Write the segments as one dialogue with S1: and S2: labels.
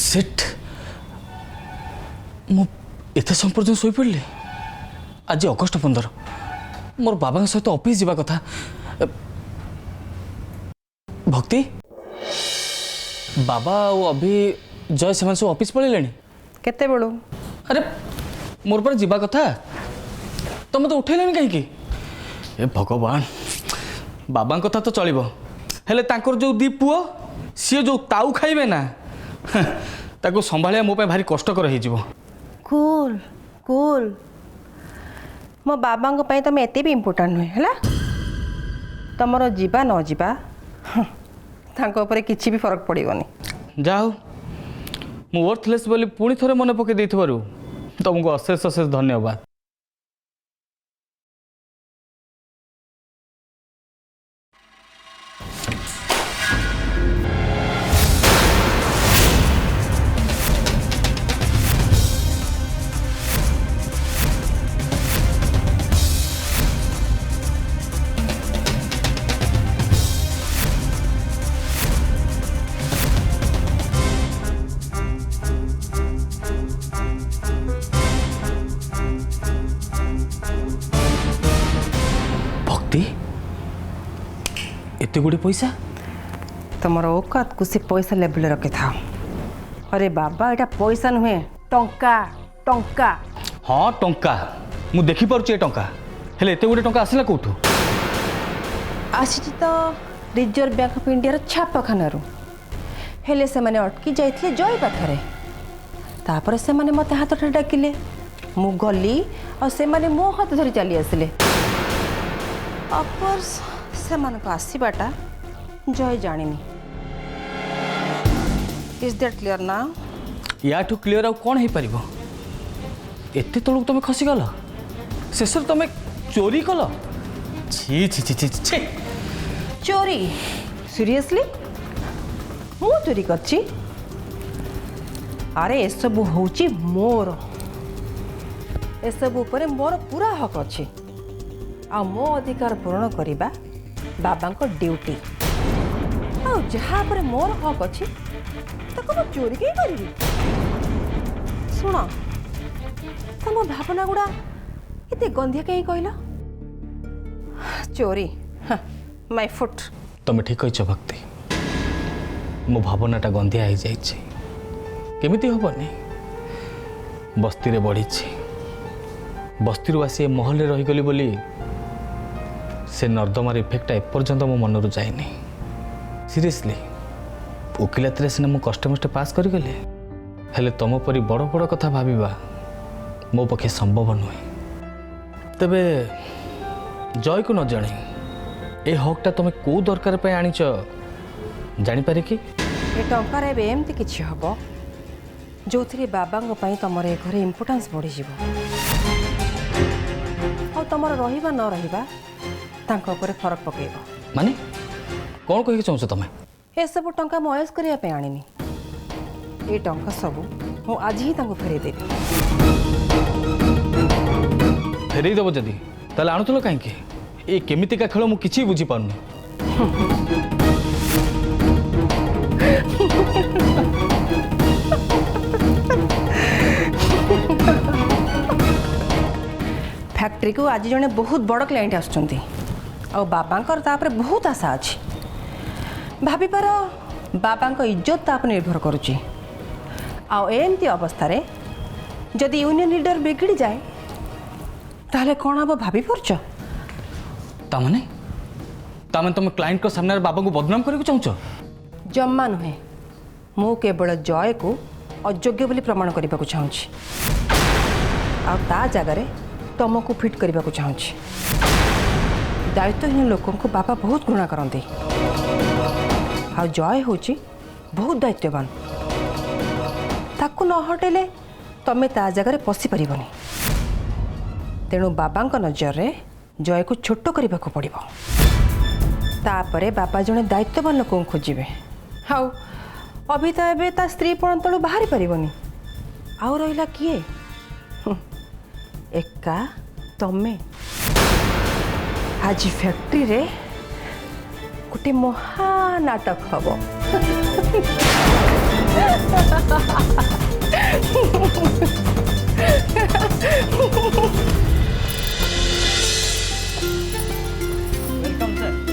S1: Set मु एते संपर्क सोई पड़ली। आज अगस्ट 15 मोर बाबा सहित ऑफिस जावा कथा। भक्ति बाबा और अभी जय से सब ऑफिस पड़े
S2: केते बेलू?
S1: अरे मोर पर जावा कथा तुम तो उठेल कहीं। ए भगवान बाबा कथा तो चलो हेले तांकर जो दी पुओ सी जो ताऊ खाइबे ना ताको संभालिया मो पे भारी कष्टकर हो।
S2: कूल कूल मो बाबा तुम एत भी इम्पोर्टाट नुहे है तुमर जीवा न जीवा तांको किसी भी फरक पड़ोनी।
S1: जाओ मु वर्थलेस बोली पुणी थोड़े मन पकई देथिबारु तुमको अशेष अशेष धन्यवाद। एते गुड़े पैसा
S2: तुमर औकात को से पैसा लेवल रखे था। अरे बाबा एटा पैसा नुहे टंका टंका।
S1: हाँ टंका मु देखि पारुचे टंका हेले एते गुड़े टंका आसिला कोठू?
S2: आसी तो रिजर्व बैंक ऑफ इंडिया रो छापखाना हेले से माने अटकी जाइथिले जय पाखरे तापर से माने मते हाथ डाकिले मु गली और से माने मो हाथ धरी चली आसिले। ऑफकोर्स से मन को आसीबाटा जय जानिनी। इज दैट क्लियर ना?
S1: या ठू क्लियर आ कौन है परिबो? एते तळु तुम खसी गल शेष तुम चोरी कल? छी छी छी छी छी।
S2: चोरी? सीरियसली मु चोरी करछि? अरे ए सब होची मोर ए सब ऊपर मोर पूरा हक अछि आ मो अधिकार पूर्ण करिबा बाबा को ड्यूटी। आ जहाँ पर मोर हक अच्छी तो मैं चोरी कहीं करी? शुण तुम भावना गुड़ा ये गंधिया कहीं कहल चोरी? My foot.
S1: तुम ठीक कह भक्ति मो भावनाटा गंधिया हो जाइए केमिति हेनी बस्ती रे बढ़ी बस्ती आसी महल रहीगली बोली से नर्दमार इफेक्टा एपर्यंत मो मन रू जाए। सीरियसली वकिलात सीना मु कष्टे मष्टे पास करगली हेले तुम परी बड़ बड़ कथा भाविबा मो पक्षे संभव नुहे। तेबे जय को न जानी ए हकटा तुम कौ दरकार पे आनीच जानीपारे कि?
S2: ए टंकार एमती किसी हम जो बाबा तुम ए घर इम्पोर्टान्स बढ़ी तुम रहा न रहा तांको ऊपर फरक पकेब।
S1: माने कौन कह चाहछ तुम?
S2: ए सब टंका मयस करने आनी ये टंका सब मु आज ही फेरे देवी।
S1: फेरई देव जदि ताले आणुल कहीं ये केमितिका खेल मु किछि बुझी पारुनी।
S2: फैक्ट्री को आज जने बहुत बड़ क्लाइंट आसुचंती आ बाबांकर तापर बहुत आशा अच्छी भाभी पार बाबांक इज्जत ताप निर्भर करुच्ची। आमती अवस्था जदि यूनियन लीडर बिगड़ी जाए ताहले कौन हम भाभी पारछ?
S1: तामाने तुम क्लाइंट को सामने बाबा को बदनाम करने को चाहछ?
S2: जम्मा नुहे मु केवल जय को अयोग्य बोली प्रमाण करने को चाहूँगी आ जगार तुमको फिट करने को चाहूँगी। दायित्वहीन लोक को बाबा बहुत घृणा करते आ जय हूँ बहुत दायित्ववान ताकू न हटेले तमें ता जगार पशि पारबनी। तेणु बाबा नजर रे जय को छोट करने को पड़ो तापरे बाबा जड़े दायित्ववान लोक खोजे हाउ अभी तो एबे ता स्त्री पण तलू बाहरी पारबनी आउ रहिला किए एका तमें आज फैक्ट्री रे गोटे महानाटक हम।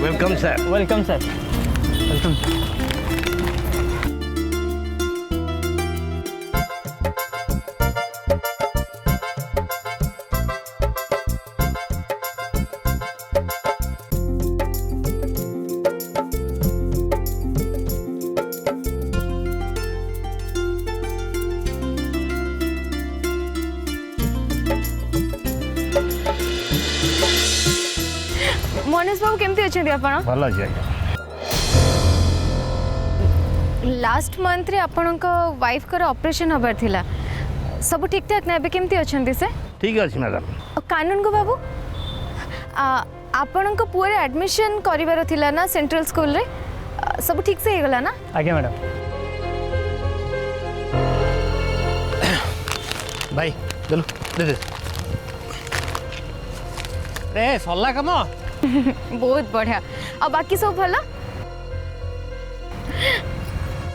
S3: Welcome sir.
S4: Welcome sir. Welcome.
S5: Manish बाबू केमती अच्छे आपण
S3: भल अच्छे
S5: लास्ट मंथ रे आपण वाइफ कर ऑपरेशन हबार थिला सब ठीक ठाक ना केमती अच्छे से
S3: ठीक अच्छे मैडम।
S5: कानून को बाबू आपण पुअर एडमिशन करिवार थिला ना सेंट्रल स्कूल रे सब ठीक से हेगला ना
S4: आज्ञा मैडम।
S3: भाई चलो दे दे रे सरला कम
S5: बहुत बढ़िया और बाकी सब भला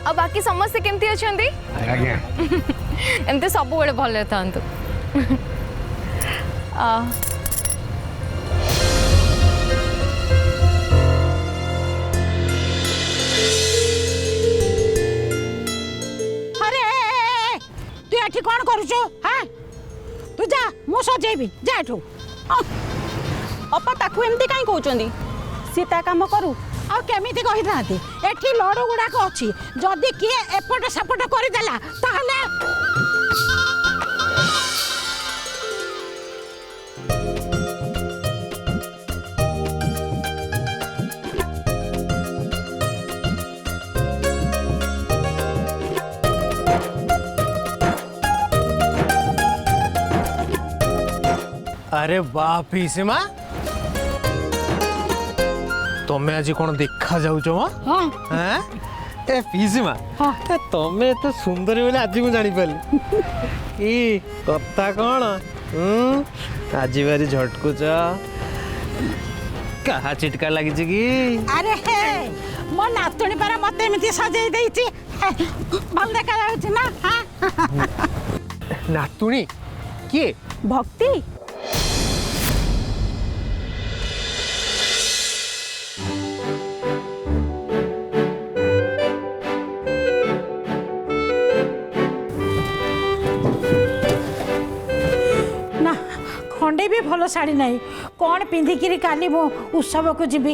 S5: और बाकी समस्त केमती अछंती
S3: आज्ञा
S5: एमते सब बड़े भले थांतु
S6: अरे तू एठी कौन करुचो हाँ तू जा मु सजेबी जा एठू
S7: अपा ताकू एमती काई कहउचंदी सीता काम करू
S6: आ केमिति कहि नांती एठी लडू गुडाक अछि जदी किए एपट सेपट करि देला ताहले
S8: अरे बाप सीमा तमें आज कौन देखा जाऊच ए पीसीमा तमें तो सुंदर बोले आज मुझे जानी पाली कि कथा कौन आज बारी झटकुच कहा चिटका लगी कि
S6: अरे हे मो नातुणी पर मते एमिति सजेई देइछि भल देखा जाउछि ना हाँ
S8: नातुणी किए
S7: भक्ति
S6: ना खंडे भी भल शाड़ी नहीं कौन पिंधिकी काली मो उत्सव को जीवी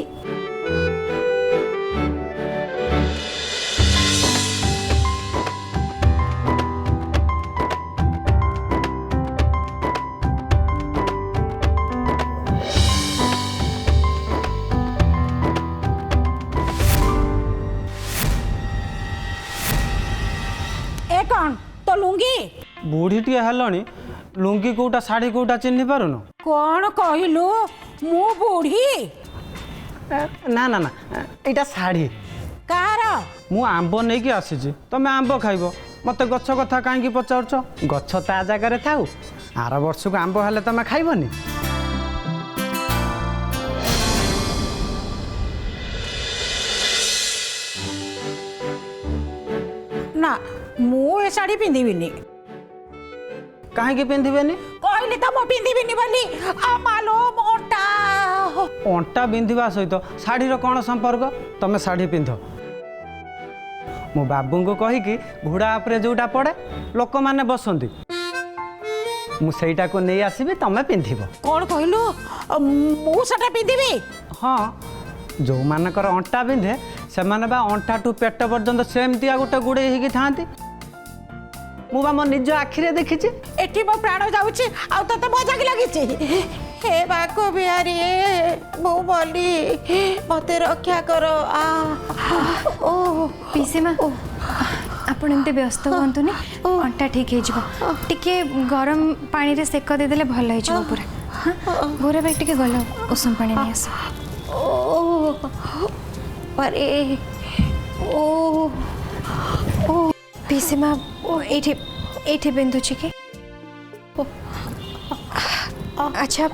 S6: ए कौन तो लुंगी
S4: बुढ़ी टे हेलनी लुंगी कोटा शाढ़ी कोटा चिन्ह पारुन
S6: कौन कहलु मु बूढ़ी
S4: ना ना ना यहाँ शाढ़ी
S6: कार
S4: मु आंब नहीं कि आसी तमें आंब खाइब मत गछ कथा कहीं पचारुच गछ ता जगार थाऊ आर वर्ष को आंब हेले तमें खाइबनी
S6: ना मु ए साड़ी पिंधिबिनी
S4: कहीं पिंधिबेनी
S6: कहली तो मु पिंधिबिनी बोली आ मालो मोटा
S4: अंटा बिंधिबा सहित शाढ़ीर कौन संपर्क तमें शाढ़ी पिंध मो बाबू को कहीकि घोड़ा उपरे जोटा पड़े लोक मैंने बसंती मुझा को नहीं आसबि तमें पिंधिब
S6: कौन कहलु मु सेटा पिंधिबी
S4: हाँ जो मानकर अंटा बिंधे से माने बा अंटा टू पेट पर्यंत सेमती गोटे गुड़े होगी था मु बा मो निज आखिरे देखी
S6: एठी मो प्राण जाउछि आ तते मजा कि लागिछि हे बाको बिहारी मु बोली मते रक्षा करो आ ओ
S5: पीसीमा आपण एमते व्यस्त होतुनी अंटा ठीक हे जिवो टिके गरम पानी रे सेक दे देले भल हे जिवो पूरा गोरे भाई टिके गलो उषम पानी नै आस
S6: ओ परे ओ
S5: ओ पीसीमा एठे एठे बिंदु छी के अच्छा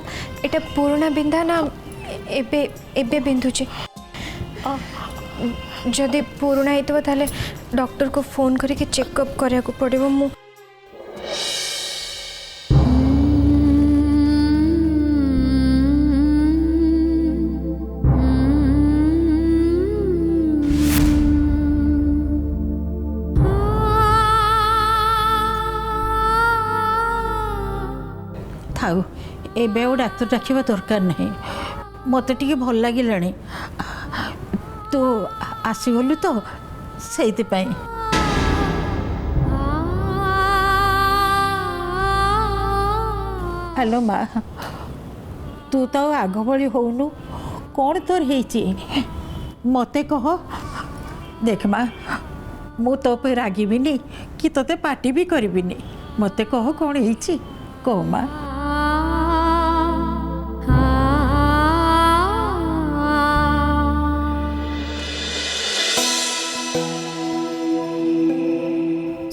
S5: एटा पुराना बिंदा ना एबे एबे बिंदु छी जदि पुराना होता ताले डॉक्टर को फोन करके चेकअप करा पड़ो मु
S6: थाऊ एबे और डाक्तर डाकिबा दरकार नहीं मत टिके भल लगिलानी तू आसीगलु तो से हेलो माँ तू तो आग भली होनु कौन तोर ହେଇଛି मते कह देख माँ मु तो पे रागिबिनी कि तोते पार्टी भी करिबिनी मते कह कौन ହେଇଛି कह माँ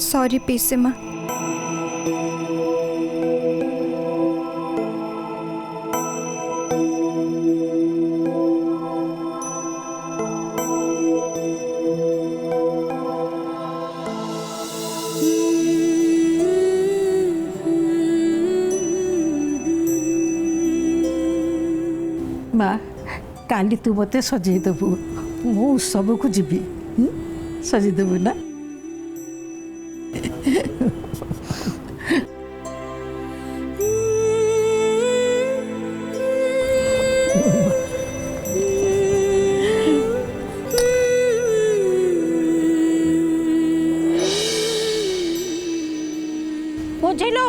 S5: सॉरी पीसे माँ
S6: माँ काली तू मत सजेदेबू मु सब को जीवी सजेदेबू ना बुझिलो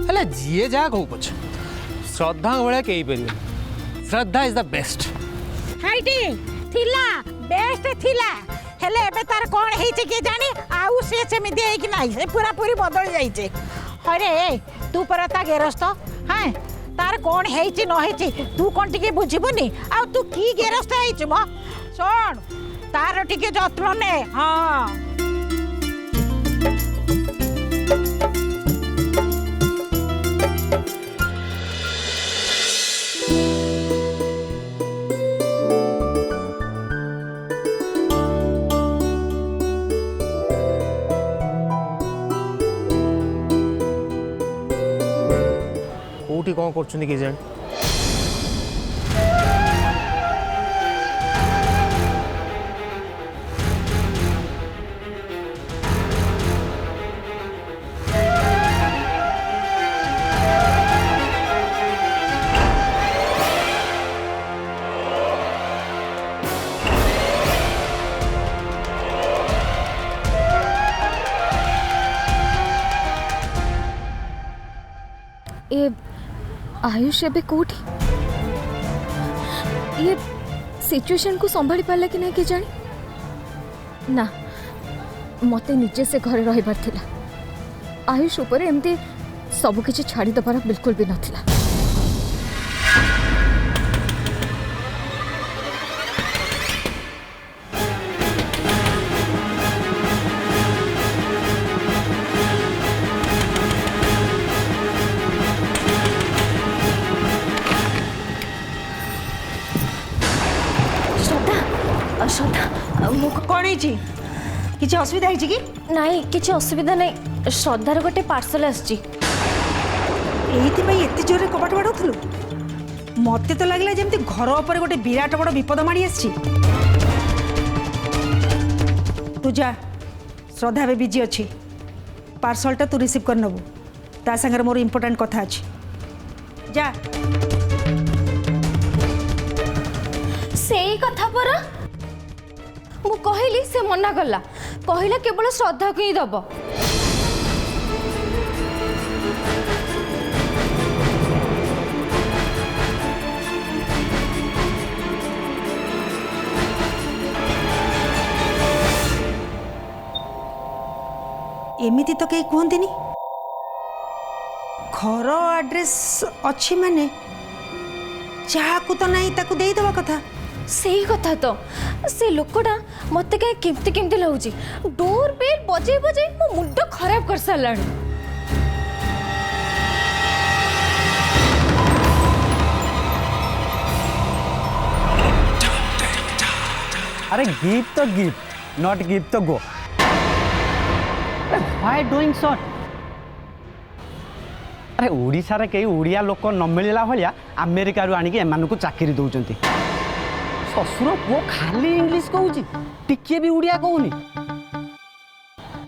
S8: हेले जीए जा कहू पछ श्रद्धा भाया कही पारे श्रद्धा इज द बेस्ट
S6: हाइटी थिला बेस्ट थिला हेले एबे तार कोन हेइचे के जानी आउ से सेमिति हे कि नाही से पूरा पूरी बदल जाइचे अरे तू परता गेरस्त हां तार कोन हेइचे न हेइचे तू कोन टिके बुझिबनी आ तू की गेरस्त हेइचे म सुन तार टिके जत्न ने हां
S8: कोठी कौन कर के जान
S9: ए आयुष एबे कोठी ये सिचुएशन को संभाली पाला कि नहीं के जानी ना मते निजे से घर रहिबार थिला आयुष ऊपर एमती सब किछि छाड़ी दबार बिल्कुल भी नथिला
S6: कौन किसी असुविधा है कि
S9: नाई किछि असुविधा नहीं श्रद्धार गोटे पार्सल आसछि
S2: एत जोरे कबाट बाड़ौलु मत तो लगला जमती घर पर गोटे विराट बड़ विपद माड़ी आसी तू जा श्रद्धा भी बिजी अच्छी पार्सलटा तू रिसीव कर नबू ता संगे मोर इम्पोर्टाट कथा अच्छी जा
S9: से कथा परा मु कहली से मना कला कहला केवल श्रद्धा को ही दब
S2: एमिति तो कहीं कहते घर एड्रेस अच्छी माने जहाँ तो नहीं ताकू दे दवा कथा
S9: सही कथा तो से लोकटा मत कहीं केमती केमती लगुच डोर बेल बजे बजे मो मुंड खराब कर सारा
S4: अरे गिफ्ट तो गिफ्ट नॉट गिफ्ट तो गो व्हाई डूइंग शॉट अरे ओडिशा रे कई ओडिया लोक न मिलला भलिया अमेरिका रु आनी के एमान को चाकरी दउचंती ससुर पुओ खाली इंग्लिश कहूची टिके भी ओडिया कहूनी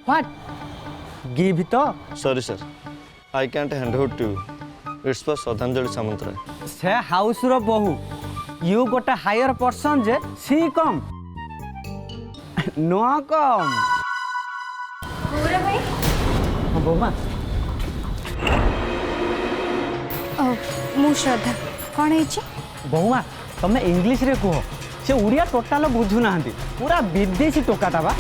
S4: व्हाट गिव तो
S10: sorry sir I can't hand out to it's for Shraddhanjali Samantaray
S4: से हाउस रो बहु यू गोटे हायर पर्सन जे सी कम नो कम
S5: गौरा भाई
S4: बोमा
S5: मु श्रद्धा कौन है
S4: बहुमा तमे इंग्लिश रे कहो से उड़िया टोटाल बुझु नाहंती पूरा विदेशी टोकाटा बा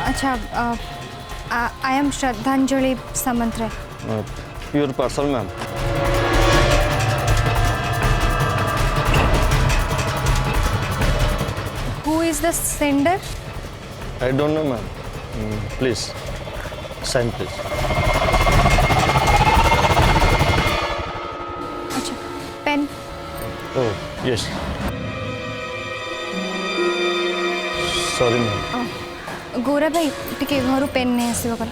S5: अच्छा I am Shraddhanjali Samantaray
S10: your parcel ma'am
S5: who is the sender
S10: I don't know ma'am please sign please
S5: अच्छा pen
S10: oh yes sorry ma'am
S5: Gaura भाई टिके घर पेन नहीं आसो कल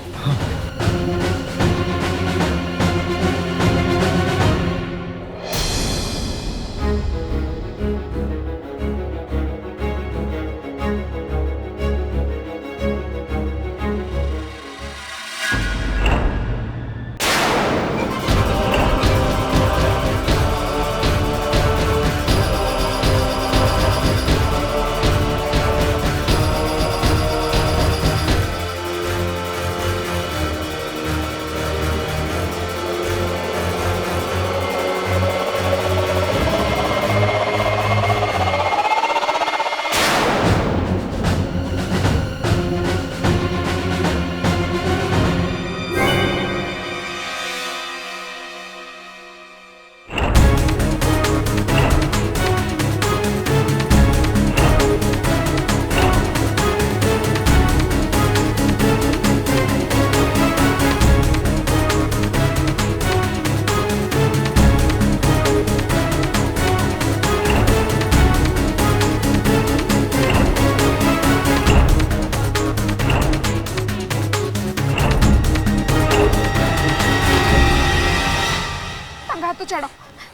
S7: ଛାଡ଼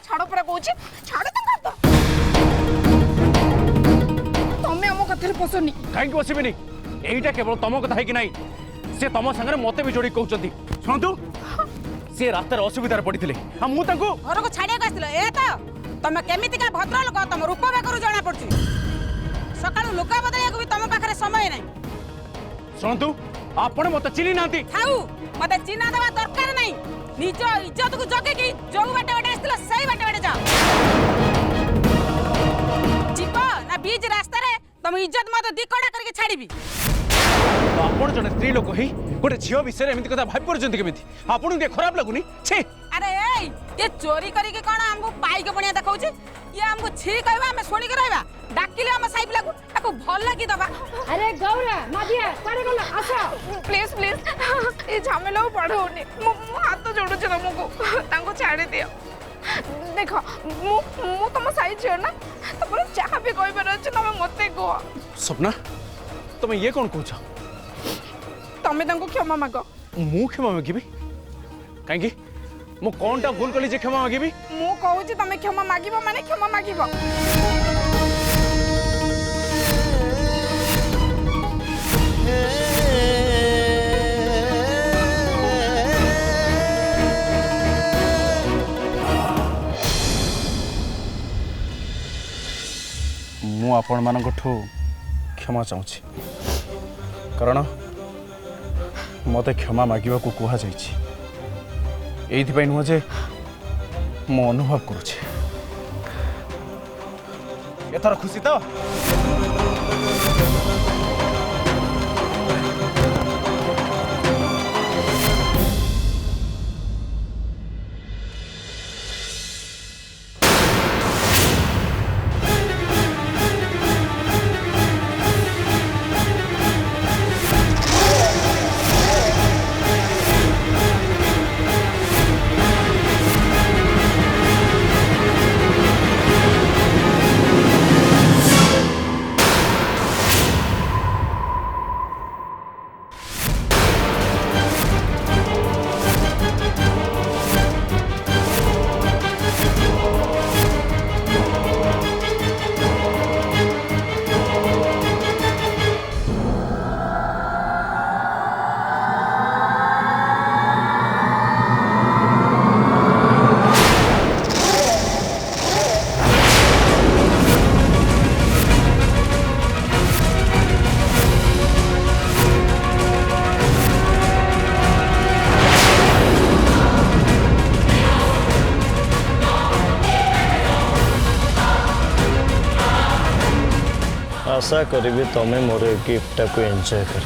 S7: ଛାଡ଼ ପୁରା କହୁଛି ଛାଡ଼ ତାଙ୍କ ହାତ ତମେ ଆମ କଥାରେ ପଶନି
S1: କାହିଁକି ବସିବିନି ଏଇଟା କେବଳ ତମ କଥା ହେଇକି ନାହିଁ ସେ ତମ ସାଙ୍ଗରେ ମତେ ବି ଯୋଡ଼ି କହୁଛନ୍ତି ଶୁଣନ୍ତୁ ସେ ରାସ୍ତାରେ ଅସୁବିଧାରେ ପଡ଼ିଥିଲେ ଆଉ ମୁଁ ତାଙ୍କୁ
S6: ଘରକୁ ଛାଡ଼ିବାକୁ ଆସିଥିଲ ଏ ତ ତମେ କେମିତିକା ଭଦ୍ର ଲୋକ ତମ ରୂପ ବେକରୁ ଜଣା ପଡୁଛି ସକାଳୁ ଲୁକା ବଦଳିବାକୁ ବି ତମ ପାଖରେ ସମୟ ନାହିଁ
S1: ଶୁଣନ୍ତୁ ଆପଣ ମତେ ଚିହ୍ନି ନାହାନ୍ତି
S6: ଥାଉ ମତେ ଚିହ୍ନା ଦେବା ଦରକାର ନାହିଁ ନିଜ ଇଜ୍ଜତକୁ ଜଗିକି ଯୋଉ ବାଟେ ବାଟେ ଆସିଥିଲ ସେଇ ବାଟେ ବାଟେ ଯାଅ ଯିବ ନା ବିଚ୍ ରାସ୍ତାରେ ତମ ଇଜ୍ଜତ ମତେ ଦିକଡ଼ା କରିକି ଛାଡ଼ିବି
S1: ଆପଣ ଜଣେ ସ୍ତ୍ରୀ ଲୋକ ହେଇ ଗୋଟେ ଝିଅ ବିଷୟରେ ଏମିତି କଥା ଭାବି ପାରୁଛନ୍ତି କେମିତି ଆପଣଙ୍କୁ ଟିକେ ଖରାପ ଲାଗୁନି ଛି
S6: ଆରେ ଏଇ ଏ ଚୋରି କରିକି କଣ ଆମକୁ ପାଇକ ପଣିଆ ଦେଖଉଛି ଇଏ ଆମକୁ ଛି କହିବା ଆମେ ଶୁଣିକି ରହିବା ଡାକିଲେ ଆମ ସାଇ ପିଲାକୁ ତାକୁ ଭଲ କି ଦବା
S7: ଆରେ ଗୌରା ମାଧିଆ କୁଆଡ଼େ ଗଲ ଆସ ପ୍ଲିଜ୍ ପ୍ଲିଜ୍ ଏ ଝାମେଲା ପଢ଼ଉନି ମୁଁ ହାତ ଯୋଡ଼ୁଛି ତମକୁ ତାଙ୍କୁ ଛାଡ଼ି ଦିଅ ଦେଖ ମୁଁ ତମ ସାଇ ଝିଅ ନା ତମର ଯାହା ବି କହିବାର ଅଛି ତମେ ମତେ କୁହ
S1: ସ୍ୱପ୍ନା ତମେ ଇଏ କ'ଣ କହୁଛ
S7: ତମେ ତାଙ୍କୁ କ୍ଷମା ମାଗ
S1: ମୁଁ କ୍ଷମା ମାଗିବି କାହିଁକି ମୁଁ କ'ଣଟା ଭୁଲ କଲି ଯେ କ୍ଷମା ମାଗିବି
S7: ମୁଁ କହୁଛି ତମେ କ୍ଷମା ମାଗିବ ମାନେ କ୍ଷମା ମାଗିବ
S1: ମୁଁ ଆପଣମାନଙ୍କଠୁ କ୍ଷମା ଚାହୁଁଛି କାରଣ ମୋତେ କ୍ଷମା ମାଗିବାକୁ କୁହାଯାଇଛି ଏଇଥିପାଇଁ ନୁହଁ ଯେ ମୁଁ ଅନୁଭବ କରୁଛି ଏଥର ଖୁସି ତ
S10: आशा करी तुम मोर गिफ्ट को एंजॉय कर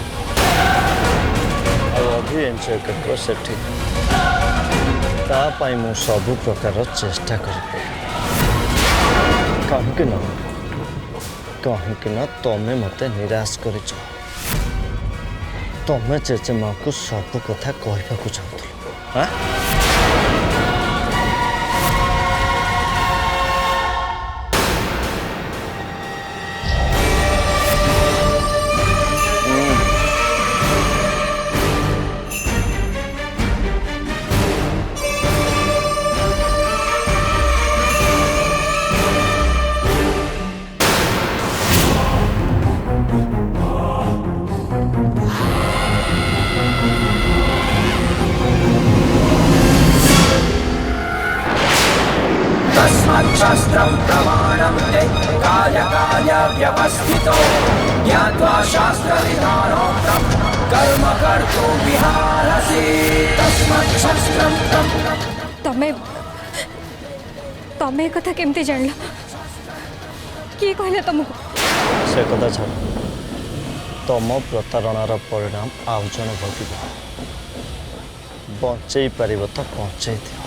S10: अभी एंजॉय कर सेठी तापाई मु सब प्रकार चेष्टा कर कहीं ना तमें मत निराश कर तमें चेचेमा को सब कथा कहवाक चाहूल हाँ
S11: शास्त्रं प्रमाणं ते कार्य व्यवस्थितो ज्ञात्वा शास्त्रविधानोक्तं कर्म कर्तुं विहारसि तस्मात् शास्त्रं
S5: तमे तमे कथा केमती जान किए कहले तुमको
S10: से कथा छाड़ तम प्रतारणार परिणाम आउ जन भोग बचई पार तो बचई दियो